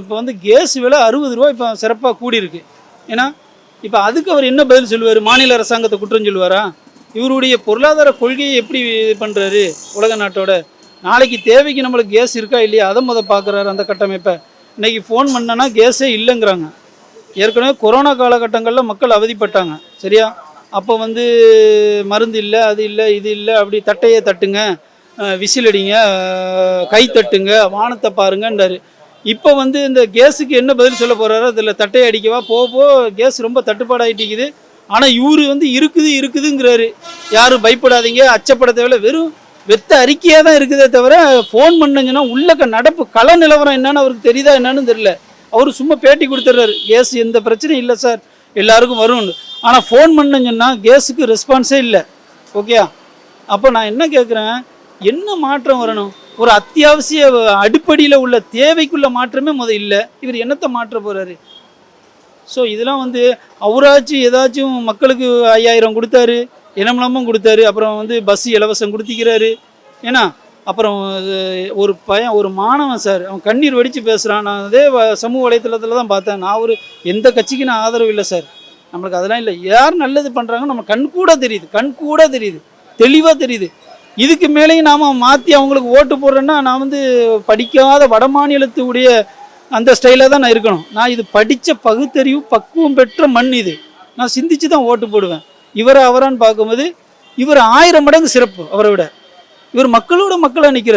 இப்போ வந்து கேஸ் விலை 60 ரூபா இப்போ சிறப்பாக கூடியிருக்கு. ஏன்னா இப்போ அதுக்கு அவர் என்ன பதில் சொல்லுவார்? மாநில அரசாங்கத்தை குற்றம் சொல்லுவாரா? இவருடைய பொருளாதார கொள்கையை எப்படி இது பண்ணுறாரு உலக நாட்டோட? நாளைக்கு தேவைக்கு நம்மளுக்கு கேஸ் இருக்கா இல்லையா அதை பார்க்குறாரு அந்த கட்டமைப்பை. இன்றைக்கி ஃபோன் பண்ணனா கேஸே இல்லைங்கிறாங்க. ஏற்கனவே கொரோனா காலகட்டங்களில் மக்கள் அவதிப்பட்டாங்க, சரியா? அப்போ வந்து மருந்து இல்லை, அது இல்லை, இது இல்லை, அப்படி தட்டையே தட்டுங்க, விசில் அடிங்க, கை தட்டுங்க, வானத்தை பாருங்கன்றாரு. இப்போ வந்து இந்த கேஸுக்கு என்ன பதில் சொல்ல போகிறாரு? அதில் தட்டையை அடிக்கவா? போக கேஸ் ரொம்ப தட்டுப்பாடாகிட்டிக்குது. ஆனால் இவரு வந்து இருக்குதுங்கிறாரு. யாரும் பயப்படாதீங்க, அச்சப்பட தேவையில்ல, வெறும் வெத்த அறிக்கையாக தான் இருக்குதே தவிர ஃபோன் பண்ணுங்கன்னா உள்ளக்க நடப்பு கள நிலவரம் என்னன்னு அவருக்கு தெரியுதா என்னன்னு தெரியல. அவர் சும்மா பேட்டி கொடுத்துட்றாரு, கேஸ் எந்த பிரச்சனையும் இல்லை சார், எல்லாருக்கும் வரும்னு. ஆனால் ஃபோன் பண்ணுங்கன்னா கேஸுக்கு ரெஸ்பான்ஸே இல்லை. ஓகே, அப்போ நான் என்ன கேட்குறேன், என்ன மாற்றம் வரணும்? ஒரு அத்தியாவசிய அடிப்படையில் உள்ள தேவைக்குள்ள மாற்றமே இல்லை. இவர் என்னத்தை மாற்ற போகிறாரு? ஸோ இதெல்லாம் வந்து அவராச்சும் ஏதாச்சும் மக்களுக்கு 5000 கொடுத்தாரு, இனமலமும் கொடுத்தாரு, அப்புறம் வந்து பஸ் இலவசம் கொடுத்திக்கிறாரு. ஏன்னா அப்புறம் ஒரு மாணவன் சார், அவன் கண்ணீர் வடித்து பேசுகிறான். நான் அதே சமூக வலைத்தளத்தில் தான் பார்த்தேன். நான் எந்த கட்சிக்கு நான் ஆதரவு இல்லை சார், நம்மளுக்கு அதெல்லாம் இல்லை. யார் நல்லது பண்ணுறாங்க நம்ம கண் கூட தெரியுது, தெளிவாக தெரியுது. இதுக்கு மேலேயும் நாம் மாற்றி அவங்களுக்கு ஓட்டு போடுறேன்னா நான் வந்து படிக்காத வட மாநிலத்துடைய அந்த ஸ்டைலாக தான் நான் இருக்கணும். நான் இது படித்த பகுத்தறிவு பக்குவம் பெற்ற மண் இது. நான் சிந்திச்சு தான் ஓட்டு போடுவேன். அவரான்னு பார்க்கும்போது இவர் 1000 மடங்கு சிறப்பு. அவரை விட இவர் மக்களோட மக்களாக நிற்கிறார்.